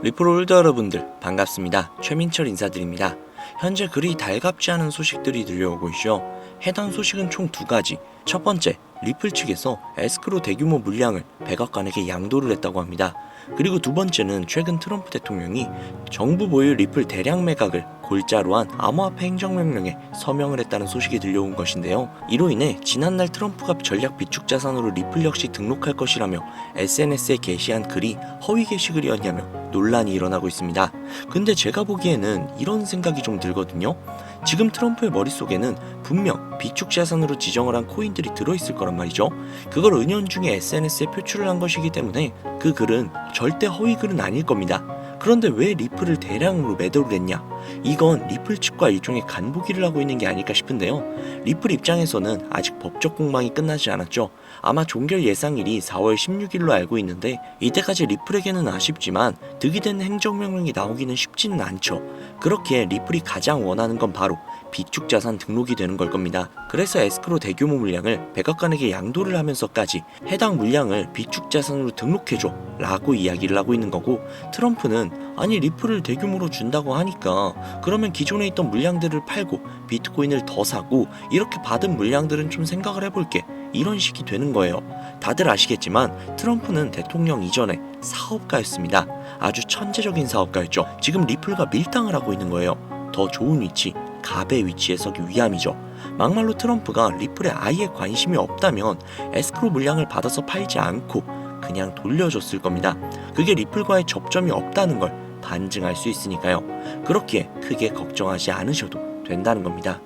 리플 홀더 여러분들 반갑습니다. 최민철 인사드립니다. 현재 그리 달갑지 않은 소식들이 들려오고 있죠. 해당 소식은 총 두 가지. 첫 번째, 리플 측에서 에스크로 대규모 물량을 백악관에게 양도를 했다고 합니다. 그리고 두 번째는 최근 트럼프 대통령이 정부 보유 리플 대량 매각을 골자로 한 암호화폐 행정명령에 서명을 했다는 소식이 들려온 것인데요. 이로 인해 지난날 트럼프가 전략 비축 자산으로 리플 역시 등록할 것이라며 SNS에 게시한 글이 허위 게시글이었냐며 논란이 일어나고 있습니다. 근데 제가 보기에는 이런 생각이 좀 들거든요. 지금 트럼프의 머릿속에는 분명 비축 자산으로 지정을 한 코인들이 들어있을 거란 말이죠. 그걸 은연중에 SNS에 표출을 한 것이기 때문에 그 글은 절대 허위 글은 아닐 겁니다. 그런데 왜 리플을 대량으로 매도를 했냐? 이건 리플 측과 일종의 간보기를 하고 있는 게 아닐까 싶은데요. 리플 입장에서는 아직 법적 공방이 끝나지 않았죠. 아마 종결 예상일이 4월 16일로 알고 있는데 이때까지 리플에게는 아쉽지만 득이 된 행정명령이 나오기는 쉽지는 않죠. 그렇게 리플이 가장 원하는 건 바로 비축 자산 등록이 되는 걸 겁니다. 그래서 에스크로 대규모 물량을 백악관에게 양도를 하면서까지 해당 물량을 비축 자산으로 등록해줘 라고 이야기를 하고 있는 거고, 트럼프는 아니 리플을 대규모로 준다고 하니까 그러면 기존에 있던 물량들을 팔고 비트코인을 더 사고 이렇게 받은 물량들은 좀 생각을 해볼게, 이런 식이 되는 거예요. 다들 아시겠지만 트럼프는 대통령 이전에 사업가였습니다. 아주 천재적인 사업가였죠. 지금 리플과 밀당을 하고 있는 거예요. 더 좋은 위치, 갑의 위치에 서기 위함이죠. 막말로 트럼프가 리플에 아예 관심이 없다면 에스크로 물량을 받아서 팔지 않고 그냥 돌려줬을 겁니다. 그게 리플과의 접점이 없다는 걸 반증할 수 있으니까요. 그렇기에 크게 걱정하지 않으셔도 된다는 겁니다.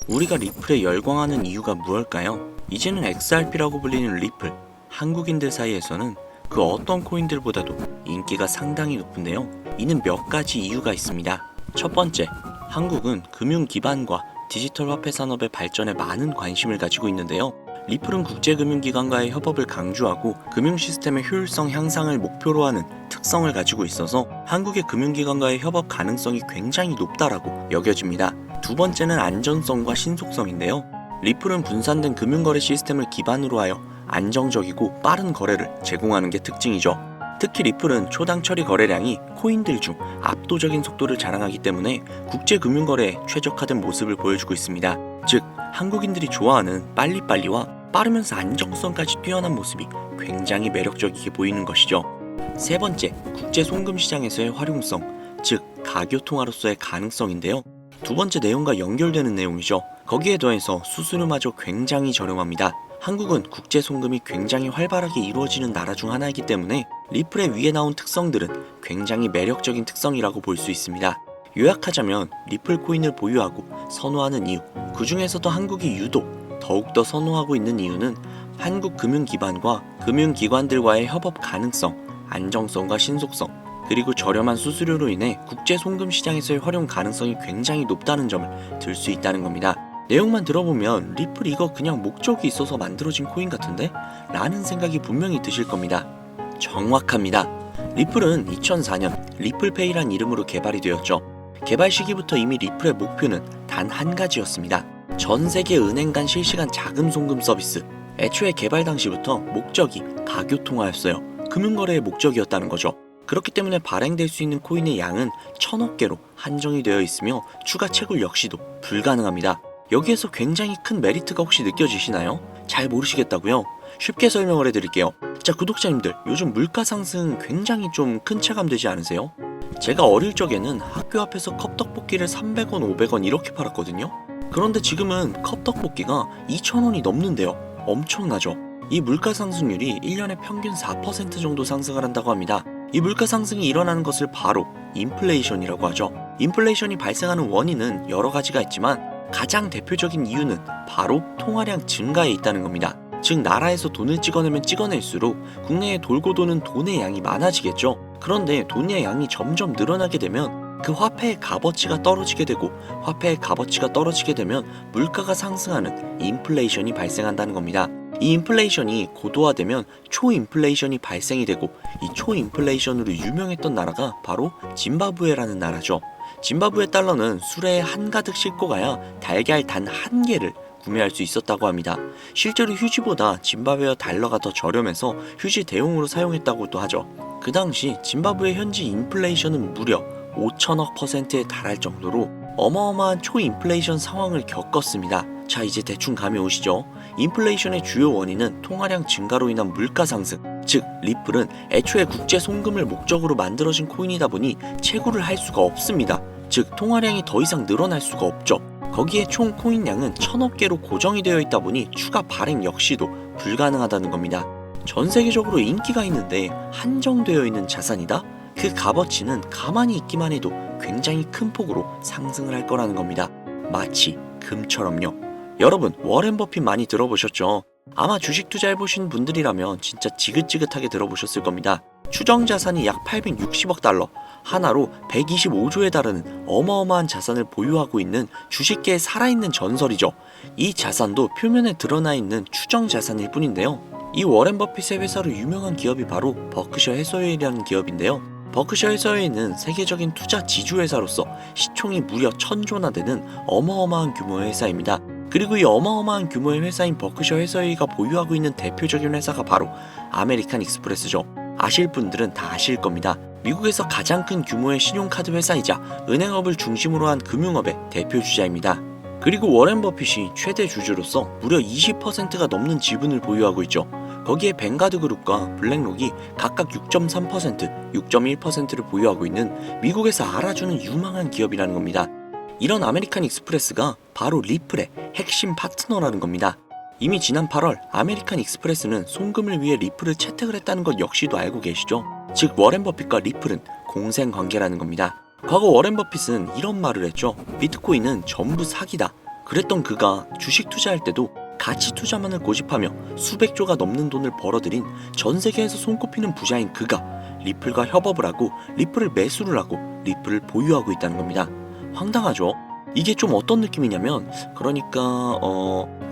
우리가 리플에 열광하는 이유가 무엇일까요? 이제는 XRP라고 불리는 리플, 한국인들 사이에서는 그 어떤 코인들보다도 인기가 상당히 높은데요. 이는 몇 가지 이유가 있습니다. 첫 번째, 한국은 금융 기반과 디지털 화폐 산업의 발전에 많은 관심을 가지고 있는데요. 리플은 국제금융기관과의 협업을 강조하고 금융 시스템의 효율성 향상을 목표로 하는 특성을 가지고 있어서 한국의 금융기관과의 협업 가능성이 굉장히 높다라고 여겨집니다. 두 번째는 안전성과 신속성인데요. 리플은 분산된 금융거래 시스템을 기반으로 하여 안정적이고 빠른 거래를 제공하는 게 특징이죠. 특히 리플은 초당 처리 거래량이 코인들 중 압도적인 속도를 자랑하기 때문에 국제금융거래에 최적화된 모습을 보여주고 있습니다. 즉, 한국인들이 좋아하는 빨리빨리와 빠르면서 안정성까지 뛰어난 모습이 굉장히 매력적이게 보이는 것이죠. 세 번째, 국제 송금 시장에서의 활용성, 즉 가교통화로서의 가능성인데요. 두 번째 내용과 연결되는 내용이죠. 거기에 더해서 수수료마저 굉장히 저렴합니다. 한국은 국제 송금이 굉장히 활발하게 이루어지는 나라 중 하나이기 때문에 리플의 위에 나온 특성들은 굉장히 매력적인 특성이라고 볼 수 있습니다. 요약하자면 리플 코인을 보유하고 선호하는 이유, 그 중에서도 한국이 유독 더욱더 선호하고 있는 이유는 한국 금융기관과 금융기관들과의 협업 가능성, 안정성과 신속성, 그리고 저렴한 수수료로 인해 국제 송금 시장에서의 활용 가능성이 굉장히 높다는 점을 들 수 있다는 겁니다. 내용만 들어보면 리플 이거 그냥 목적이 있어서 만들어진 코인 같은데? 라는 생각이 분명히 드실 겁니다. 정확합니다. 리플은 2004년 리플페이란 이름으로 개발이 되었죠. 개발 시기부터 이미 리플의 목표는 단 한 가지였습니다. 전 세계 은행 간 실시간 자금 송금 서비스. 애초에 개발 당시부터 목적이 가교통화였어요. 금융거래의 목적이었다는 거죠. 그렇기 때문에 발행될 수 있는 코인의 양은 1000억 개로 한정이 되어 있으며 추가 채굴 역시도 불가능합니다. 여기에서 굉장히 큰 메리트가 혹시 느껴지시나요? 잘 모르시겠다고요? 쉽게 설명을 해드릴게요. 자, 구독자님들, 요즘 물가 상승 굉장히 좀 큰 체감 되지 않으세요? 제가 어릴 적에는 학교 앞에서 컵떡볶이를 300원, 500원 이렇게 팔았거든요. 그런데 지금은 컵떡볶이가 2,000원이 넘는데요. 엄청나죠? 이 물가 상승률이 1년에 평균 4% 정도 상승을 한다고 합니다. 이 물가 상승이 일어나는 것을 바로 인플레이션이라고 하죠. 인플레이션이 발생하는 원인은 여러 가지가 있지만 가장 대표적인 이유는 바로 통화량 증가에 있다는 겁니다. 즉, 나라에서 돈을 찍어내면 찍어낼수록 국내에 돌고 도는 돈의 양이 많아지겠죠. 그런데 돈의 양이 점점 늘어나게 되면 그 화폐의 값어치가 떨어지게 되고, 화폐의 값어치가 떨어지게 되면 물가가 상승하는 인플레이션이 발생한다는 겁니다. 이 인플레이션이 고도화되면 초인플레이션이 발생이 되고, 이 초인플레이션으로 유명했던 나라가 바로 짐바브웨라는 나라죠. 짐바브웨 달러는 수레에 한가득 싣고 가야 달걀 단 한 개를 구매할 수 있었다고 합니다. 실제로 휴지보다 짐바브웨어 달러가 더 저렴해서 휴지 대용으로 사용했다고도 하죠. 그 당시 짐바브웨 현지 인플레이션은 무려 5천억%에 달할 정도로 어마어마한 초인플레이션 상황을 겪었습니다. 자, 이제 대충 감이 오시죠? 인플레이션의 주요 원인은 통화량 증가로 인한 물가 상승, 즉 리플은 애초에 국제 송금을 목적으로 만들어진 코인이다 보니 채굴을 할 수가 없습니다. 즉 통화량이 더 이상 늘어날 수가 없죠. 거기에 총 코인량은 1000억 개로 고정이 되어 있다 보니 추가 발행 역시도 불가능하다는 겁니다. 전 세계적으로 인기가 있는데 한정되어 있는 자산이다? 그 값어치는 가만히 있기만 해도 굉장히 큰 폭으로 상승을 할 거라는 겁니다. 마치 금처럼요. 여러분, 워렌 버핏 많이 들어보셨죠? 아마 주식 투자해보신 분들이라면 진짜 지긋지긋하게 들어보셨을 겁니다. 추정 자산이 약 860억 달러, 하나로 125조에 달하는 어마어마한 자산을 보유하고 있는 주식계의 살아있는 전설이죠. 이 자산도 표면에 드러나 있는 추정 자산일 뿐인데요. 이 워렌 버핏의 회사로 유명한 기업이 바로 버크셔 해서웨이라는 기업인데요. 버크셔 해서웨이는 세계적인 투자 지주회사로서 시총이 무려 1000조나 되는 어마어마한 규모의 회사입니다. 그리고 이 어마어마한 규모의 회사인 버크셔 해서웨이가 보유하고 있는 대표적인 회사가 바로 아메리칸 익스프레스죠. 아실 분들은 다 아실 겁니다. 미국에서 가장 큰 규모의 신용카드 회사이자 은행업을 중심으로 한 금융업의 대표 주자입니다. 그리고 워렌 버핏이 최대 주주로서 무려 20%가 넘는 지분을 보유하고 있죠. 거기에 뱅가드 그룹과 블랙록이 각각 6.3%, 6.1%를 보유하고 있는 미국에서 알아주는 유망한 기업이라는 겁니다. 이런 아메리칸 익스프레스가 바로 리플의 핵심 파트너라는 겁니다. 이미 지난 8월 아메리칸 익스프레스는 송금을 위해 리플을 채택을 했다는 것 역시도 알고 계시죠? 즉 워렌 버핏과 리플은 공생 관계라는 겁니다. 과거 워렌 버핏은 이런 말을 했죠. 비트코인은 전부 사기다. 그랬던 그가 주식 투자할 때도 가치 투자만을 고집하며 수백조가 넘는 돈을 벌어들인 전 세계에서 손꼽히는 부자인 그가 리플과 협업을 하고 리플을 매수를 하고 리플을 보유하고 있다는 겁니다. 황당하죠? 이게 좀 어떤 느낌이냐면 그러니까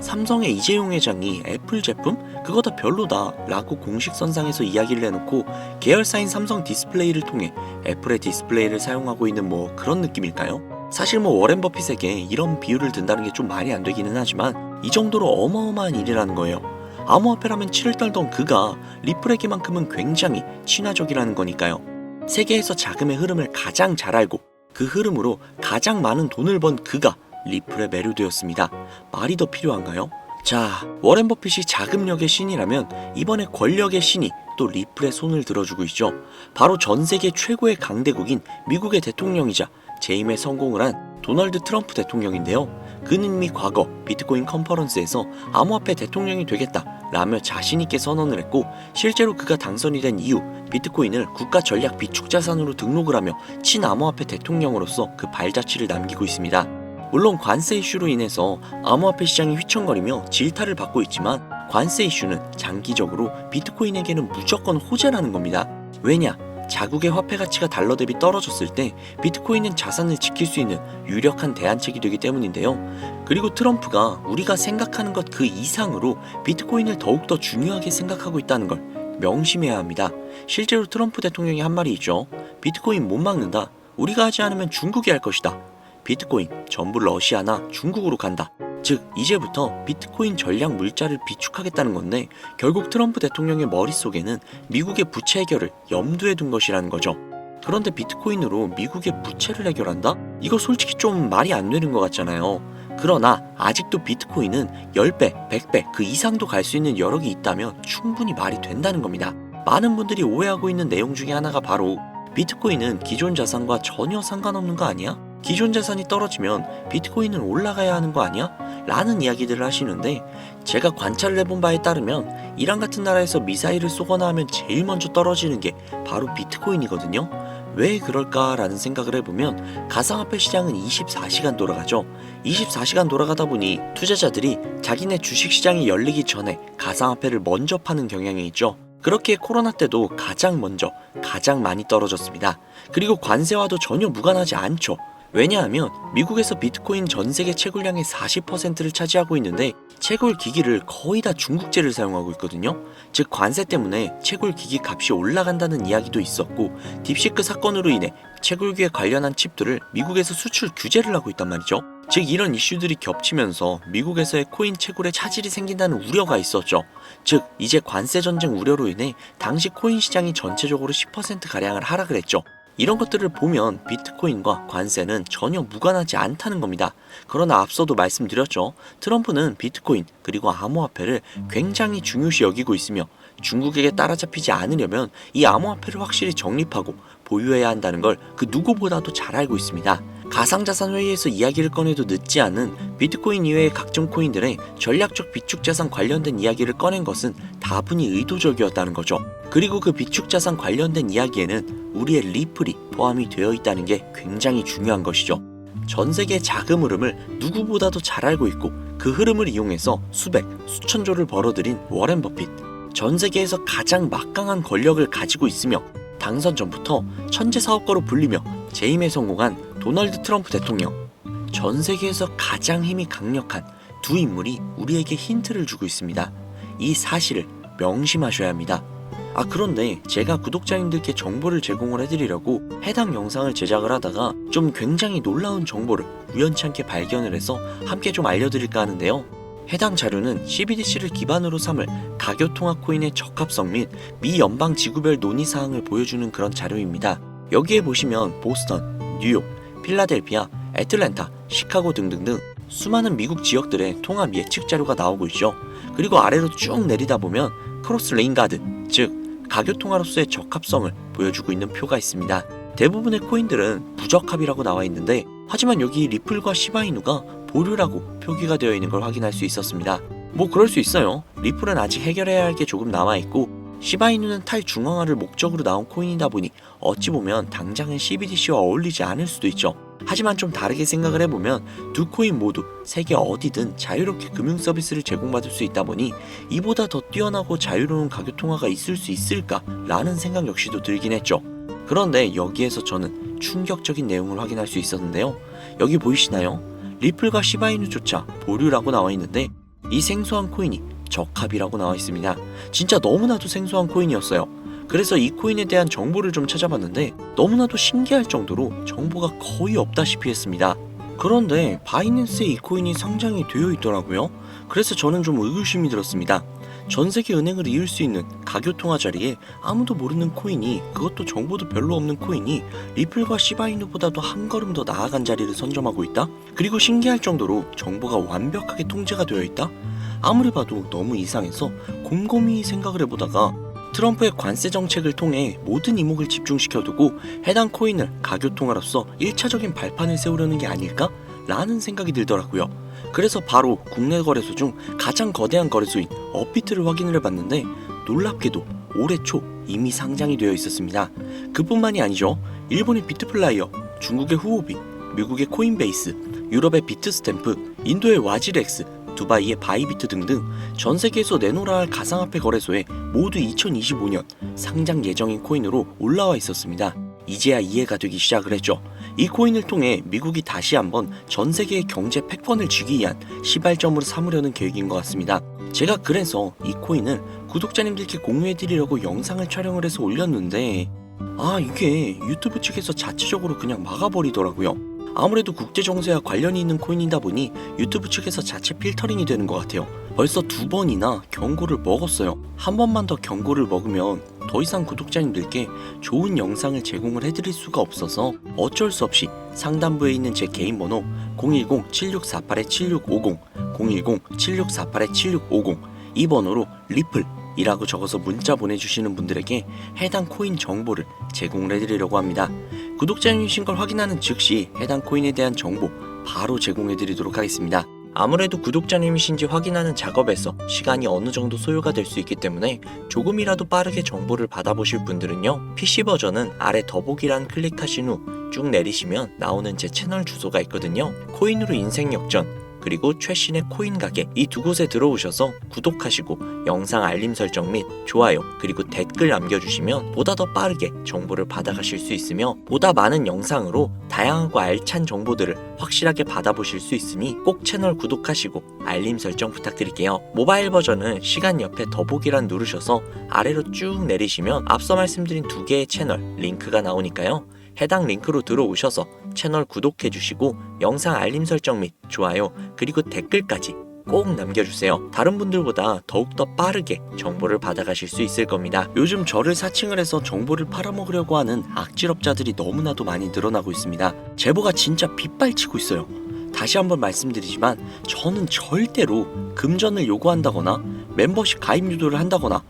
삼성의 이재용 회장이 애플 제품? 그거 다 별로다 라고 공식선상에서 이야기를 해놓고 계열사인 삼성 디스플레이를 통해 애플의 디스플레이를 사용하고 있는 뭐 그런 느낌일까요? 사실 뭐 워렌 버핏에게 이런 비유를 든다는 게 좀 말이 안 되기는 하지만 이 정도로 어마어마한 일이라는 거예요. 암호화폐라면 치를 떨던 그가 리플에게만큼은 굉장히 친화적이라는 거니까요. 세계에서 자금의 흐름을 가장 잘 알고 그 흐름으로 가장 많은 돈을 번 그가 리플에 매료되었습니다. 말이 더 필요한가요? 자, 워렌 버핏이 자금력의 신이라면 이번에 권력의 신이 또 리플의 손을 들어주고 있죠. 바로 전 세계 최고의 강대국인 미국의 대통령이자 재임에 성공을 한 도널드 트럼프 대통령인데요. 그는 이미 과거 비트코인 컨퍼런스에서 암호화폐 대통령이 되겠다 라며 자신있게 선언을 했고 실제로 그가 당선이 된 이후 비트코인을 국가 전략 비축 자산으로 등록을 하며 친암호화폐 대통령으로서 그 발자취를 남기고 있습니다. 물론 관세 이슈로 인해서 암호화폐 시장이 휘청거리며 질타를 받고 있지만 관세 이슈는 장기적으로 비트코인에게는 무조건 호재라는 겁니다. 왜냐? 자국의 화폐 가치가 달러 대비 떨어졌을 때 비트코인은 자산을 지킬 수 있는 유력한 대안책이 되기 때문인데요. 그리고 트럼프가 우리가 생각하는 것 그 이상으로 비트코인을 더욱더 중요하게 생각하고 있다는 걸 명심해야 합니다. 실제로 트럼프 대통령이 한 말이 있죠. 비트코인 못 막는다. 우리가 하지 않으면 중국이 할 것이다. 비트코인 전부 러시아나 중국으로 간다. 즉 이제부터 비트코인 전략 물자를 비축하겠다는 건데 결국 트럼프 대통령의 머릿속에는 미국의 부채 해결을 염두에 둔 것이라는 거죠. 그런데 비트코인으로 미국의 부채를 해결한다? 이거 솔직히 좀 말이 안 되는 것 같잖아요. 그러나 아직도 비트코인은 10배, 100배 그 이상도 갈 수 있는 여력이 있다면 충분히 말이 된다는 겁니다. 많은 분들이 오해하고 있는 내용 중에 하나가 바로 비트코인은 기존 자산과 전혀 상관없는 거 아니야? 기존 자산이 떨어지면 비트코인은 올라가야 하는 거 아니야? 라는 이야기들을 하시는데 제가 관찰을 해본 바에 따르면 이란 같은 나라에서 미사일을 쏘거나 하면 제일 먼저 떨어지는 게 바로 비트코인이거든요. 왜 그럴까라는 생각을 해보면 가상화폐 시장은 24시간 돌아가죠. 24시간 돌아가다 보니 투자자들이 자기네 주식시장이 열리기 전에 가상화폐를 먼저 파는 경향이 있죠. 그렇게 코로나 때도 가장 먼저 가장 많이 떨어졌습니다. 그리고 관세와도 전혀 무관하지 않죠. 왜냐하면 미국에서 비트코인 전 세계 채굴량의 40%를 차지하고 있는데 채굴 기기를 거의 다 중국제를 사용하고 있거든요. 즉 관세 때문에 채굴 기기 값이 올라간다는 이야기도 있었고 딥시크 사건으로 인해 채굴기에 관련한 칩들을 미국에서 수출 규제를 하고 있단 말이죠. 즉 이런 이슈들이 겹치면서 미국에서의 코인 채굴에 차질이 생긴다는 우려가 있었죠. 즉 이제 관세 전쟁 우려로 인해 당시 코인 시장이 전체적으로 10%가량을 하락을 했죠. 이런 것들을 보면 비트코인과 관세는 전혀 무관하지 않다는 겁니다. 그러나 앞서도 말씀드렸죠. 트럼프는 비트코인 그리고 암호화폐를 굉장히 중요시 여기고 있으며 중국에게 따라잡히지 않으려면 이 암호화폐를 확실히 정립하고 보유해야 한다는 걸 그 누구보다도 잘 알고 있습니다. 가상자산 회의에서 이야기를 꺼내도 늦지 않은 비트코인 이외의 각종 코인들의 전략적 비축자산 관련된 이야기를 꺼낸 것은 다분히 의도적이었다는 거죠. 그리고 그 비축자산 관련된 이야기에는 우리의 리플이 포함이 되어 있다는 게 굉장히 중요한 것이죠. 전 세계의 자금 흐름을 누구보다도 잘 알고 있고 그 흐름을 이용해서 수백, 수천조를 벌어들인 워렌 버핏. 전 세계에서 가장 막강한 권력을 가지고 있으며 당선 전부터 천재 사업가로 불리며 재임에 성공한 도널드 트럼프 대통령. 전 세계에서 가장 힘이 강력한 두 인물이 우리에게 힌트를 주고 있습니다. 이 사실을 명심하셔야 합니다. 그런데 제가 구독자님들께 정보를 제공을 해드리려고 해당 영상을 제작을 하다가 좀 굉장히 놀라운 정보를 우연치 않게 발견을 해서 함께 좀 알려드릴까 하는데요. 해당 자료는 CBDC를 기반으로 삼을 가교통화 코인의 적합성 및 미 연방 지구별 논의사항을 보여주는 그런 자료입니다. 여기에 보시면 보스턴, 뉴욕, 필라델피아, 애틀랜타, 시카고 등등등 수많은 미국 지역들의 통합 예측 자료가 나오고 있죠. 그리고 아래로 쭉 내리다 보면 크로스 레인가드, 즉 가교통화로서의 적합성을 보여주고 있는 표가 있습니다. 대부분의 코인들은 부적합이라고 나와 있는데 하지만 여기 리플과 시바이누가 보류라고 표기가 되어 있는 걸 확인할 수 있었습니다. 뭐 그럴 수 있어요. 리플은 아직 해결해야 할 게 조금 남아있고 시바이누는 탈중앙화를 목적으로 나온 코인이다 보니 어찌 보면 당장은 CBDC와 어울리지 않을 수도 있죠. 하지만 좀 다르게 생각을 해보면 두 코인 모두 세계 어디든 자유롭게 금융 서비스를 제공받을 수 있다 보니 이보다 더 뛰어나고 자유로운 가교통화가 있을 수 있을까 라는 생각 역시도 들긴 했죠. 그런데 여기에서 저는 충격적인 내용을 확인할 수 있었는데요. 여기 보이시나요? 리플과 시바이누조차 보류라고 나와 있는데 이 생소한 코인이 적합이라고 나와 있습니다. 진짜 너무나도 생소한 코인이었어요. 그래서 이 코인에 대한 정보를 좀 찾아봤는데 너무나도 신기할 정도로 정보가 거의 없다시피 했습니다. 그런데 바이낸스에 이 코인이 상장이 되어 있더라고요. 그래서 저는 좀 의구심이 들었습니다. 전 세계 은행을 이을 수 있는 가교통화 자리에 아무도 모르는 코인이, 그것도 정보도 별로 없는 코인이 리플과 시바이누보다도 한 걸음 더 나아간 자리를 선점하고 있다? 그리고 신기할 정도로 정보가 완벽하게 통제가 되어 있다? 아무리 봐도 너무 이상해서 곰곰이 생각을 해보다가 트럼프의 관세 정책을 통해 모든 이목을 집중시켜두고 해당 코인을 가교통화로서 1차적인 발판을 세우려는 게 아닐까? 라는 생각이 들더라고요. 그래서 바로 국내 거래소 중 가장 거대한 거래소인 업비트를 확인을 해봤는데 놀랍게도 올해 초 이미 상장이 되어 있었습니다. 그뿐만이 아니죠. 일본의 비트플라이어, 중국의 후오비, 미국의 코인베이스, 유럽의 비트스탬프, 인도의 와지렉스, 두바이의 바이비트 등등 전 세계에서 내놓으라 할 가상화폐 거래소에 모두 2025년 상장 예정인 코인으로 올라와 있었습니다. 이제야 이해가 되기 시작을 했죠. 이 코인을 통해 미국이 다시 한번 전 세계의 경제 패권을 쥐기 위한 시발점으로 삼으려는 계획인 것 같습니다. 제가 그래서 이 코인을 구독자님들께 공유해드리려고 영상을 촬영을 해서 올렸는데 이게 유튜브 측에서 자체적으로 그냥 막아버리더라고요. 아무래도 국제정세와 관련이 있는 코인이다 보니 유튜브 측에서 자체 필터링이 되는 것 같아요. 벌써 2번이나 경고를 먹었어요. 한 번만 더 경고를 먹으면 더 이상 구독자님들께 좋은 영상을 제공을 해드릴 수가 없어서 어쩔 수 없이 상단부에 있는 제 개인 번호 010-7648-7650 010-7648-7650 이 번호로 리플 이라고 적어서 문자 보내주시는 분들에게 해당 코인 정보를 제공을 해드리려고 합니다. 구독자님이신 걸 확인하는 즉시 해당 코인에 대한 정보 바로 제공해드리도록 하겠습니다. 아무래도 구독자님이신지 확인하는 작업에서 시간이 어느 정도 소요가 될 수 있기 때문에 조금이라도 빠르게 정보를 받아보실 분들은요, PC 버전은 아래 더보기란 클릭하신 후 쭉 내리시면 나오는 제 채널 주소가 있거든요. 코인으로 인생 역전, 그리고 최신의 코인 가게 이 두 곳에 들어오셔서 구독하시고 영상 알림 설정 및 좋아요 그리고 댓글 남겨주시면 보다 더 빠르게 정보를 받아가실 수 있으며 보다 많은 영상으로 다양하고 알찬 정보들을 확실하게 받아보실 수 있으니 꼭 채널 구독하시고 알림 설정 부탁드릴게요. 모바일 버전은 시간 옆에 더보기란 누르셔서 아래로 쭉 내리시면 앞서 말씀드린 두 개의 채널 링크가 나오니까요. 해당 링크로 들어오셔서 채널 구독해주시고 영상 알림 설정 및 좋아요 그리고 댓글까지 꼭 남겨주세요. 다른 분들보다 더욱더 빠르게 정보를 받아가실 수 있을 겁니다. 요즘 저를 사칭을 해서 정보를 팔아먹으려고 하는 악질업자들이 너무나도 많이 늘어나고 있습니다. 제보가 진짜 빗발치고 있어요. 다시 한번 말씀드리지만 저는 절대로 금전을 요구한다거나 멤버십 가입 유도를 한다거나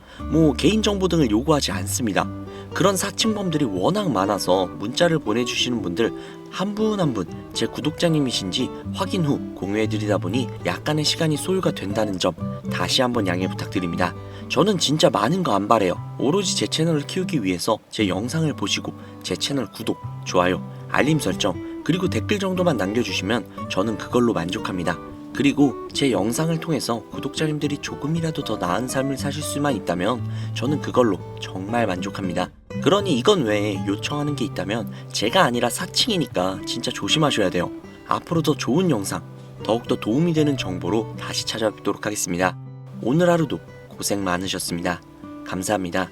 개인정보 등을 요구하지 않습니다. 그런 사칭범들이 워낙 많아서 문자를 보내주시는 분들 한 분 한 분 제 구독자님이신지 확인 후 공유해드리다 보니 약간의 시간이 소요가 된다는 점 다시 한번 양해 부탁드립니다. 저는 진짜 많은 거 안 바래요. 오로지 제 채널을 키우기 위해서 제 영상을 보시고 제 채널 구독, 좋아요, 알림 설정 그리고 댓글 정도만 남겨주시면 저는 그걸로 만족합니다. 그리고 제 영상을 통해서 구독자님들이 조금이라도 더 나은 삶을 사실 수만 있다면 저는 그걸로 정말 만족합니다. 그러니 이건 외에 요청하는 게 있다면 제가 아니라 사칭이니까 진짜 조심하셔야 돼요. 앞으로 더 좋은 영상, 더욱더 도움이 되는 정보로 다시 찾아뵙도록 하겠습니다. 오늘 하루도 고생 많으셨습니다. 감사합니다.